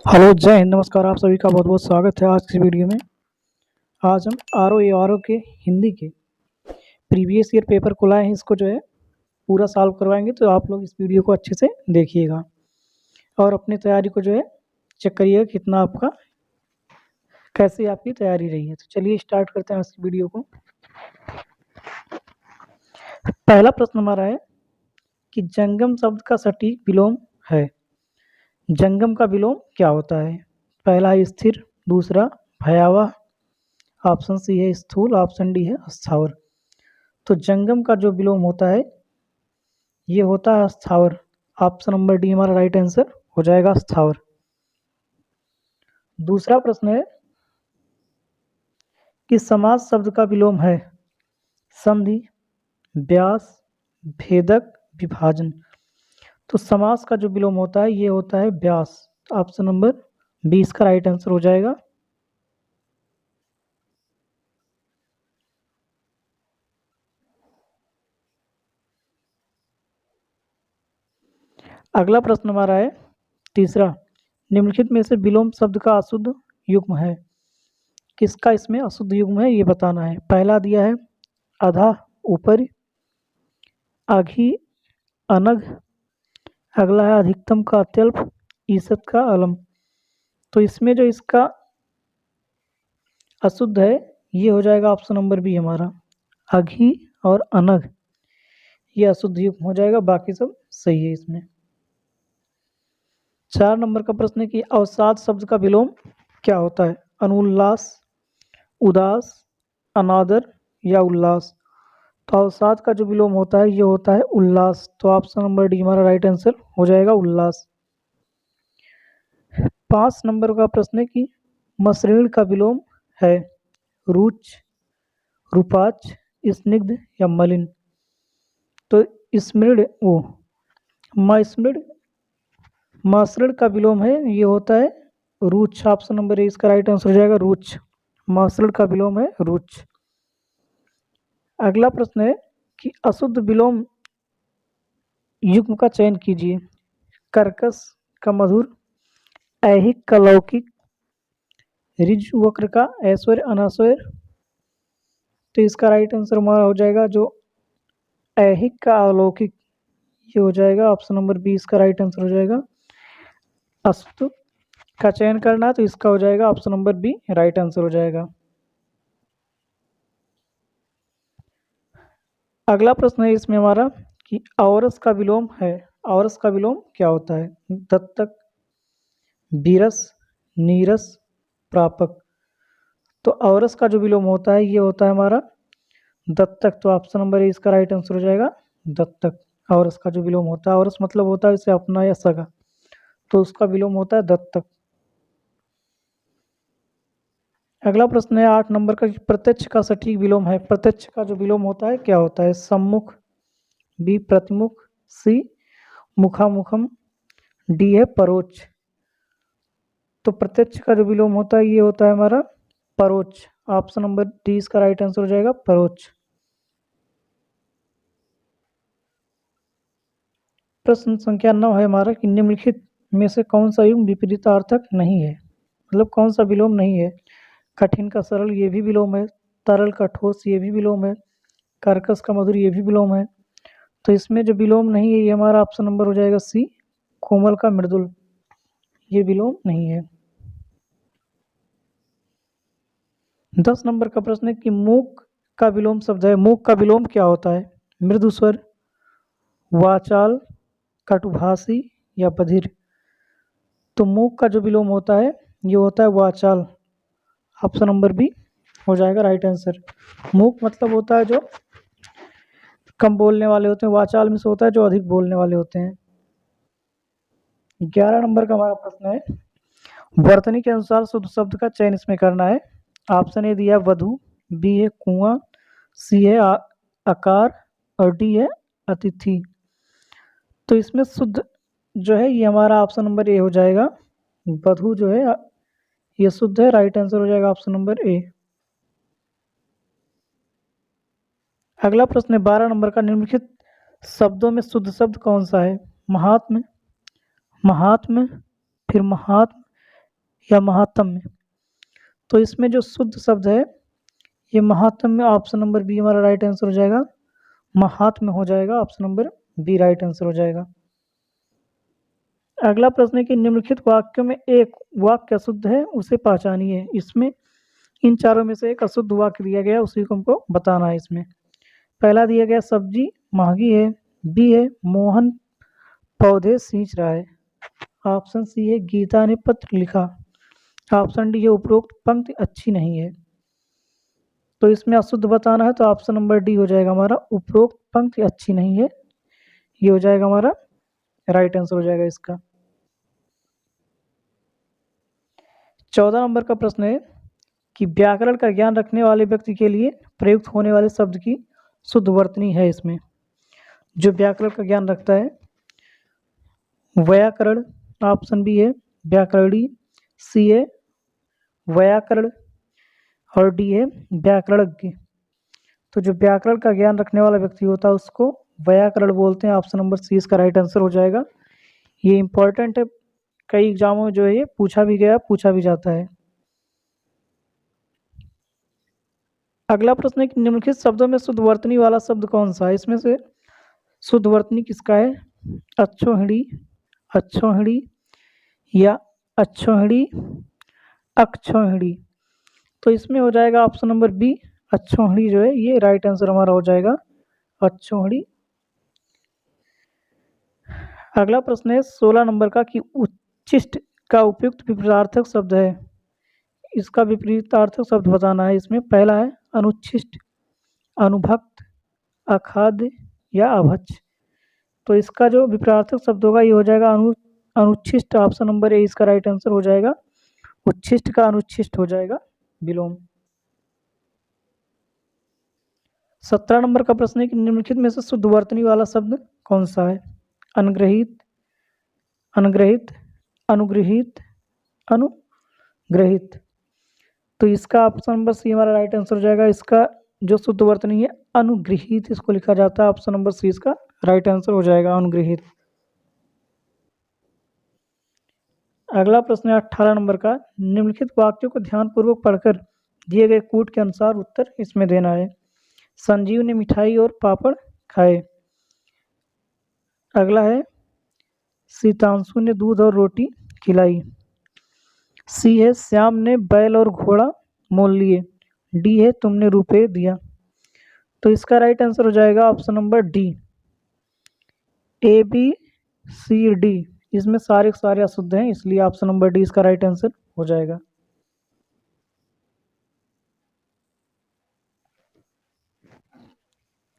Hello, जय हिंद, नमस्कार। आप सभी का बहुत बहुत स्वागत है आज की वीडियो में। आज हम R O A R O के हिंदी के प्रीवियस ईयर पेपर को लाए हैं। इसको जो है पूरा सॉल्व करवाएंगे, तो आप लोग इस वीडियो को अच्छे से देखिएगा और अपनी तैयारी को जो है चेक करिएगा कितना आपका, कैसी आपकी तैयारी रही है। तो चलिए स्टार्ट करते हैं इस वीडियो को। पहला प्रश्न हमारा है कि जंगम शब्द का सटीक विलोम है। जंगम का विलोम क्या होता है? पहला है स्थिर, दूसरा भयावह, ऑप्शन सी है स्थूल, ऑप्शन डी है स्थावर। तो जंगम का जो विलोम होता है ये होता है स्थावर। ऑप्शन नंबर डी हमारा राइट आंसर हो जाएगा, स्थावर। दूसरा प्रश्न है कि समास शब्द का विलोम है संधि, व्यास, भेदक, विभाजन। तो समास का जो विलोम होता है ये होता है व्यास। तो ऑप्शन नंबर 20 का राइट आंसर हो जाएगा। अगला प्रश्न हमारा है तीसरा, निम्नलिखित में से विलोम शब्द का अशुद्ध युग्म है। किसका इसमें अशुद्ध युग्म है ये बताना है। पहला दिया है अधा, ऊपर, आघी, अनग। अगला है अधिकतम का अत्यल्प, ईसत का अलम। तो इसमें जो इसका अशुद्ध है ये हो जाएगा ऑप्शन नंबर बी हमारा, अघी और अनग। ये अशुद्ध युग्म हो जाएगा, बाकी सब सही है इसमें। 4 नंबर का प्रश्न है कि अवसाद शब्द का विलोम क्या होता है? अनुल्लास, उदास, अनादर या उल्लास। तो अवसाद का जो विलोम होता है ये होता है उल्लास। तो ऑप्शन नंबर डी हमारा राइट आंसर हो जाएगा, उल्लास। 5 नंबर का प्रश्न है कि मसृण का विलोम है रुच, रुपाच, स्निग्ध या मलिन। तो स्मृण वो मसृण का विलोम है ये होता है रुच। ऑप्शन नंबर ए इसका राइट आंसर हो जाएगा, रुच। मसृण का विलोम है रुच। अगला प्रश्न है कि अशुद्ध विलोम युग्म का चयन कीजिए। कर्कश का मधुर, ऐहिक का लौकिक, ऋज वक्र का ऐश्वर्य अनाश्वर्य। तो इसका राइट आंसर हमारा हो जाएगा जो ऐहिक का अलौकिक, ये हो जाएगा ऑप्शन नंबर बी इसका राइट आंसर हो जाएगा। अशुद्ध का चयन करना है तो इसका हो जाएगा option number B right answer हो जाएगा। अगला प्रश्न है इसमें हमारा कि औरस का विलोम है। औरस का विलोम क्या होता है? दत्तक, बीरस, नीरस, प्रापक। तो औरस का जो विलोम होता है ये होता है हमारा दत्तक। तो ऑप्शन नंबर ए इसका राइट आंसर हो जाएगा, दत्तक। औरस का जो विलोम होता है, औरस मतलब होता है इसे अपना या सगा, तो उसका विलोम होता है दत्तक। अगला प्रश्न है 8 नंबर का कि प्रत्यक्ष का सटीक विलोम है। प्रत्यक्ष का जो विलोम होता है क्या होता है? सम्मुख, बी प्रतिमुख, सी मुखामुखम, डी है परोक्ष। तो प्रत्यक्ष का जो विलोम होता है ये होता है हमारा परोक्ष। ऑप्शन नंबर डी इसका राइट आंसर हो जाएगा, परोक्ष। प्रश्न संख्या 9 है हमारा कि निम्नलिखित में से कौन सा युग्म विपरीतार्थक नहीं है। मतलब कौन सा विलोम नहीं है? कठिन का सरल ये भी विलोम है, तरल का ठोस ये भी विलोम है, कर्कश का मधुर ये भी विलोम है। तो इसमें जो विलोम नहीं है ये हमारा ऑप्शन नंबर हो जाएगा सी, कोमल का मृदुल, ये विलोम नहीं है। 10 नंबर का प्रश्न है कि मूक का विलोम शब्द है। मूक का विलोम क्या होता है? मृदु स्वर, वाचाल, कटुभाषी या बधिर। तो मूक का जो विलोम होता है ये होता है वाचाल। ऑप्शन नंबर बी हो जाएगा राइट आंसर। मूक मतलब होता है जो कम बोलने वाले होते हैं, वाचाल में से होता है जो अधिक बोलने वाले होते हैं। 11 नंबर का हमारा प्रश्न है वर्तनी के अनुसार शुद्ध शब्द का चयन इसमें करना है। ऑप्शन ए दिया वधु, बी है कुआं, सी है आकार और डी है अतिथि। तो इसमें शुद्ध जो है ये हमारा ऑप्शन नंबर ए हो जाएगा, वधु जो है ये शुद्ध है, राइट आंसर हो जाएगा ऑप्शन नंबर ए। अगला प्रश्न है 12 नंबर का, निम्नलिखित शब्दों में शुद्ध शब्द कौन सा है? महात्म, महात्म, फिर महात्म, या महात्म्य। तो इसमें जो शुद्ध शब्द है ये महात्म्य, ऑप्शन नंबर बी हमारा राइट आंसर हो जाएगा। महात्म्य हो जाएगा, option number B right answer हो जाएगा। अगला प्रश्न है कि निम्नलिखित वाक्यों में एक वाक्य अशुद्ध है, उसे पहचानिए। इसमें इन चारों में से एक अशुद्ध वाक्य दिया गया, उसी को हमको बताना है। इसमें पहला दिया गया सब्जी महंगी है, बी है मोहन पौधे सींच रहा है, ऑप्शन सी है गीता ने पत्र लिखा, ऑप्शन डी है उपरोक्त पंक्ति अच्छी नहीं है। तो इसमें अशुद्ध बताना है तो ऑप्शन नंबर डी हो जाएगा हमारा, उपरोक्त पंक्ति अच्छी नहीं है, ये हो जाएगा हमारा राइट आंसर हो जाएगा इसका। 14 नंबर का प्रश्न है कि व्याकरण का ज्ञान रखने वाले व्यक्ति के लिए प्रयुक्त होने वाले शब्द की शुद्ध वर्तनी है। इसमें जो व्याकरण का ज्ञान रखता है, व्याकरण ऑप्शन बी है व्याकरणी, सी है व्याकरण और डी है व्याकरणज्ञ। तो जो व्याकरण का ज्ञान रखने वाला व्यक्ति होता है उसको व्याकरण बोलते हैं, ऑप्शन नंबर सी इसका राइट आंसर हो जाएगा। ये इंपॉर्टेंट है, कई एग्जामों में जो है ये पूछा भी गया, पूछा भी जाता है। अगला प्रश्न है कि निम्नलिखित शब्दों में शुद्ध वर्तनी वाला शब्द कौन सा है। इसमें से शुद्ध वर्तनी किसका है, अच्छोहिणी, अच्छोहिणी या अच्छोहिणी, अक्षोहिणी। तो इसमें हो जाएगा ऑप्शन नंबर बी, अच्छोहिणी जो है ये राइट आंसर हमारा हो जाएगा, अच्छोहिणी। अगला प्रश्न है 16 नंबर का कि उच्छिष्ट का उपयुक्त विपरीतार्थक शब्द है। इसका विपरीतार्थक शब्द बताना है। इसमें पहला है अनुच्छिष्ट, अनुभक्त, अखाद्य या अभक्ष। तो इसका जो विपरीतार्थक शब्द होगा ये हो जाएगा अनुच्छिष्ट, ऑप्शन नंबर ए इसका राइट आंसर हो जाएगा। उच्छिष्ट का अनुच्छिष्ट हो जाएगा विलोम। 17 नंबर का प्रश्न है कि निम्नलिखित में से शुद्ध वर्तनी वाला शब्द कौन सा है। अनुग्रहित, अनुग्रहित, अनुग्रहित, अनुग्रहित। तो इसका ऑप्शन नंबर सी हमारा राइट आंसर हो जाएगा। इसका जो शुद्ध वर्तनी है अनुगृहीत इसको लिखा जाता है, ऑप्शन नंबर सी इसका राइट आंसर हो जाएगा, अनुगृहीत। अगला प्रश्न है 18 नंबर का, निम्नलिखित वाक्यों को ध्यानपूर्वक पढ़कर दिए गए कूट के अनुसार उत्तर इसमें देना है। संजीव ने मिठाई और पापड़ खाए। अगला है सीतांशु ने दूध और रोटी खिलाई। सी है श्याम ने बैल और घोड़ा मोल लिए। डी है तुमने रुपए दिया। तो इसका राइट आंसर हो जाएगा option number D, A B C D. इसमें सारे सारे अशुद्ध हैं, इसलिए ऑप्शन नंबर डी इसका राइट आंसर हो जाएगा।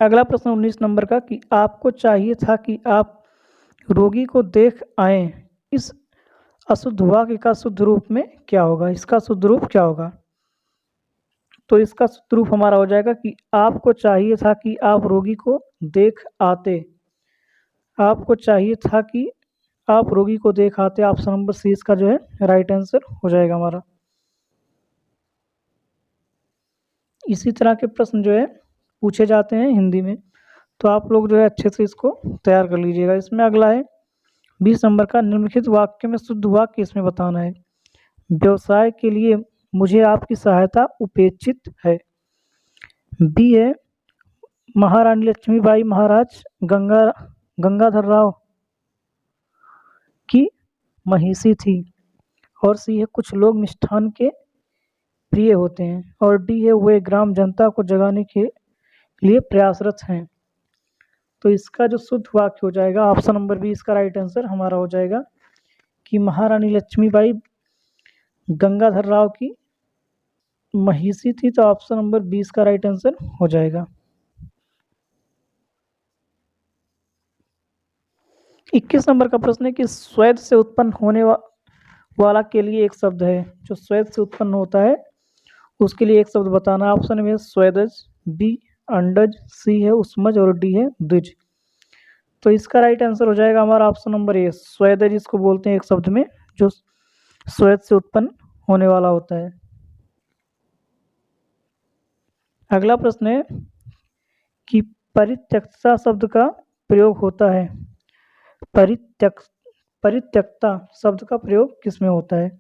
अगला प्रश्न 19 नंबर का कि आपको चाहिए था कि आप रोगी को देख आए। इस अशुद्ध वाक्य का शुद्ध रूप में क्या होगा, इसका शुद्ध रूप क्या होगा। तो इसका शुद्ध रूप हमारा हो जाएगा कि आपको चाहिए था कि आप रोगी को देख आते। आपको चाहिए था कि आप रोगी को देख आते, ऑप्शन नंबर सी इसका जो है राइट आंसर हो जाएगा हमारा। इसी तरह के प्रश्न जो है पूछे जाते हैं हिंदी में, तो आप लोग जो है अच्छे से इसको तैयार कर लीजिएगा। इसमें अगला है 20 नंबर का, निम्नलिखित वाक्य में शुद्ध वाक्य इसमें बताना है। व्यवसाय के लिए मुझे आपकी सहायता उपेक्षित है। बी है महारानी लक्ष्मीबाई महाराज गंगाधर राव की महिषी थी। और सी है कुछ लोग मिष्ठान के प्रिय होते हैं। और डी है वे ग्राम जनता को जगाने के लिए प्रयासरत हैं। तो इसका जो शुद्ध वाक्य हो जाएगा ऑप्शन नंबर बी इसका राइट आंसर हमारा हो जाएगा कि महारानी लक्ष्मीबाई गंगाधर राव की महिषी थी। तो ऑप्शन नंबर 20 का राइट आंसर हो जाएगा। 21 नंबर का प्रश्न है कि स्वेद से उत्पन्न होने वाला के लिए एक शब्द है। जो स्वेद से उत्पन्न होता है उसके लिए एक शब्द बताना। ऑप्शन में स्वेदज, बी अंडज, सी है उष्मज और डी है द्विज। तो इसका राइट आंसर हो जाएगा हमारा ऑप्शन नंबर ए, स्वेदज इसको बोलते हैं एक शब्द में जो स्वेद से उत्पन्न होने वाला होता है। अगला प्रश्न है कि परित्यक्ता शब्द का प्रयोग होता है। परित्यक्ता शब्द का प्रयोग किसमें होता है।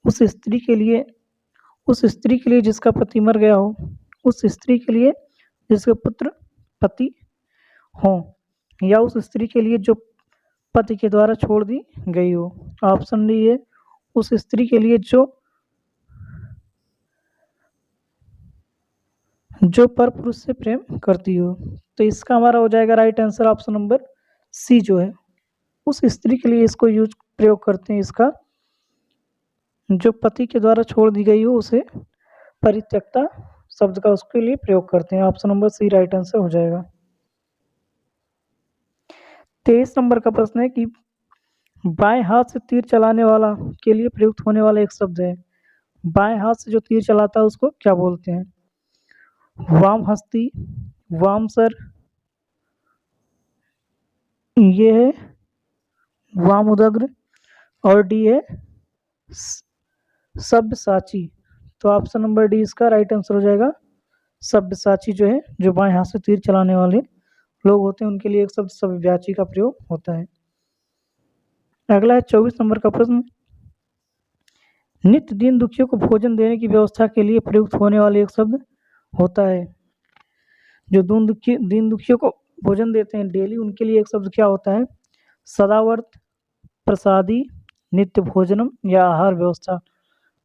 उस स्त्री के लिए जिसका पति मर गया हो, उस स्त्री के लिए जिसके पुत्र पति हो, या उस स्त्री के लिए जो पति के द्वारा छोड़ दी गई हो। ऑप्शन डी है उस स्त्री के लिए जो पर पुरुष से प्रेम करती हो। तो इसका हमारा हो जाएगा right answer option number C जो है, उस स्त्री के लिए इसको प्रयोग करते हैं। इसका जो पति के द्वारा छोड़ दी गई हो उसे परित्यक्ता शब्द का उसके लिए प्रयोग करते हैं। Option number C right answer हो जाएगा। 23 नंबर का प्रश्न है कि बाएं हाथ से तीर चलाने वाला के लिए प्रयुक्त होने वाला एक शब्द है। बाएं हाथ से जो तीर चलाता है उसको क्या बोलते हैं? वाम हस्ती, वाम सर, ये है वाम उदग्र, और डी है सब्यसाची। तो ऑप्शन नंबर डी इसका राइट आंसर हो जाएगा। सब्यसाची जो है, जो बाएं हाथ से तीर चलाने वाले लोग होते हैं उनके लिए एक शब्द सब्यसाची का प्रयोग होता है। अगला है 24 नंबर का प्रश्न, नित्य दीन दुखियों को भोजन देने की व्यवस्था के लिए प्रयुक्त होने वाले एक शब्द होता है। जो दीन दुखियों को भोजन देते हैं डेली, उनके लिए एक शब्द क्या होता है? सदावर्त, प्रसादी, नित्य भोजनम या आहार व्यवस्था।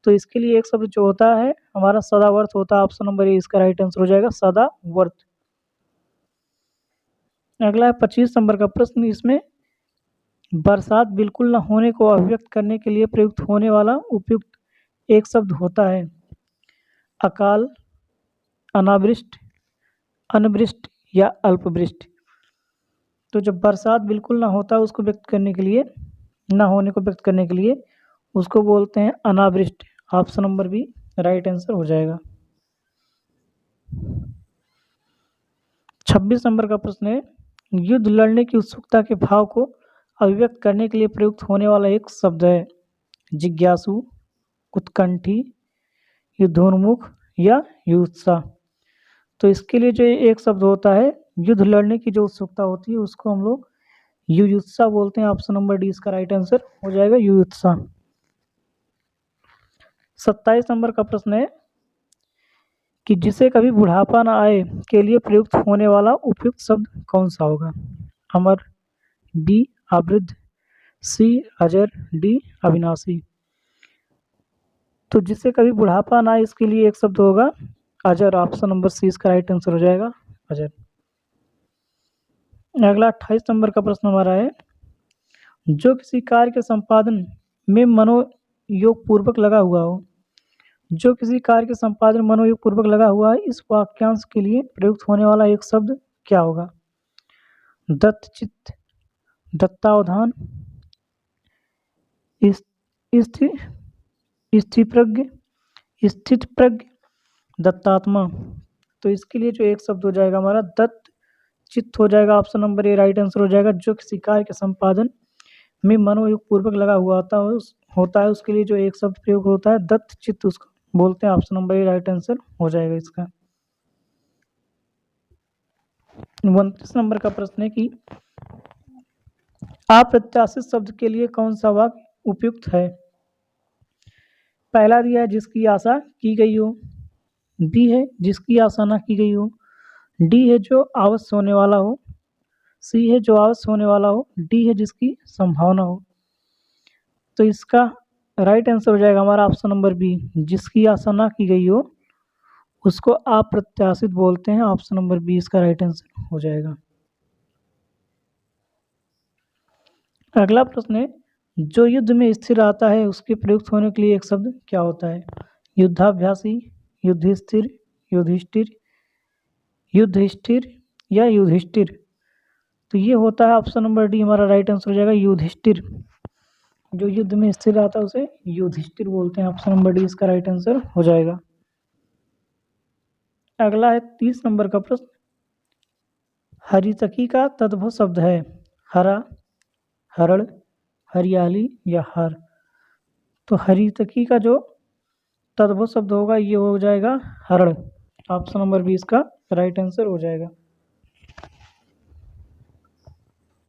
तो इसके लिए एक शब्द जो होता है हमारा सदावर्त होता है। ऑप्शन नंबर ए इसका राइट आंसर हो जाएगा, सदावर्त। अगला है 25 नंबर का प्रश्न, इसमें बरसात बिल्कुल न होने को अभिव्यक्त करने के लिए प्रयुक्त होने वाला उपयुक्त एक शब्द होता है। अकाल, अनावृष्ट, अनवृष्ट या अल्पवृष्ट। तो जब बरसात बिल्कुल ना होता उसको व्यक्त करने के लिए, ना होने को व्यक्त करने के लिए उसको बोलते हैं अनावृष्ट। Option number B right answer हो जाएगा। 26 नंबर का प्रश्न है, युद्ध लड़ने की उत्सुकता के भाव को अभिव्यक्त करने के लिए प्रयुक्त होने वाला एक शब्द है। जिज्ञासु, उत्कंठी, युद्धोन्मुख या युत्सा। तो इसके लिए जो एक शब्द होता है, युद्ध लड़ने की जो उत्सुकता होती है उसको हम लोग युयुत्सा बोलते हैं। ऑप्शन नंबर डी इसका राइट आंसर हो जाएगा, युयुत्सा। 27 नंबर का प्रश्न है कि जिसे कभी बुढ़ापा न आए के लिए प्रयुक्त होने वाला उपयुक्त शब्द कौन सा होगा? अमर, बी आवृद्ध, सी अजर, डी अविनाशी। तो जिसे कभी बुढ़ापा ना आए इसके लिए एक शब्द होगा अजर। ऑप्शन नंबर सी इसका राइट आंसर हो जाएगा, अजर। अगला 28 नंबर का प्रश्न हमारा है, जो किसी कार्य के संपादन में मनोयोग पूर्वक लगा हुआ हो, जो किसी कार्य के संपादन में मनोयोग पूर्वक लगा हुआ है, इस वाक्यांश के लिए प्रयुक्त होने वाला एक शब्द क्या होगा? दत्तचित्त, दत्तावधान, स्थिप्रज्ञ, स्थितप्रज्ञ, दत्तात्मा। तो इसके लिए जो एक शब्द हो जाएगा हमारा दत्त चित्त हो जाएगा। Option number A right answer हो जाएगा। जो किसी कार्य के संपादन में मनोयोग पूर्वक लगा हुआ होता है उसके लिए जो एक शब्द प्रयोग होता है दत्त चित्त, उसको बोलते हैं। Option number A right answer हो जाएगा इसका। 29 नंबर का प्रश्न है कि अप्रत्याशित शब्द के लिए कौन सा वाक्य उपयुक्त है? पहला दिया है जिसकी आशा की गई हो, बी है जिसकी आशा ना की गई हो, डी है जो अवश्य होने वाला हो, सी है जो अवश्य होने वाला हो, डी है जिसकी संभावना हो। तो इसका राइट आंसर हो जाएगा हमारा ऑप्शन नंबर बी, जिसकी आशा ना की गई हो उसको अप्रत्याशित बोलते हैं। ऑप्शन नंबर बी इसका राइट आंसर हो जाएगा। अगला प्रश्न है, जो युद्ध में स्थिर आता है उसके प्रयुक्त होने के लिए एक शब्द क्या होता है? युद्धाभ्यासी, युधिष्ठिर, युधिष्ठिर, युद्धस्थिर या युधिष्ठिर। तो ये होता है ऑप्शन नंबर डी हमारा राइट आंसर हो जाएगा, युधिष्ठिर। जो युद्ध में स्थिर आता है उसे युधिष्ठिर बोलते हैं। ऑप्शन नंबर डी इसका राइट आंसर हो जाएगा। अगला है 30 नंबर का प्रश्न, हरितकी का तद्भव शब्द है हरा, हरण, हरियाली या हर। तो हरितकी का जो तद्भव शब्द होगा ये हो जाएगा हरण। ऑप्शन नंबर बी इसका राइट आंसर हो जाएगा।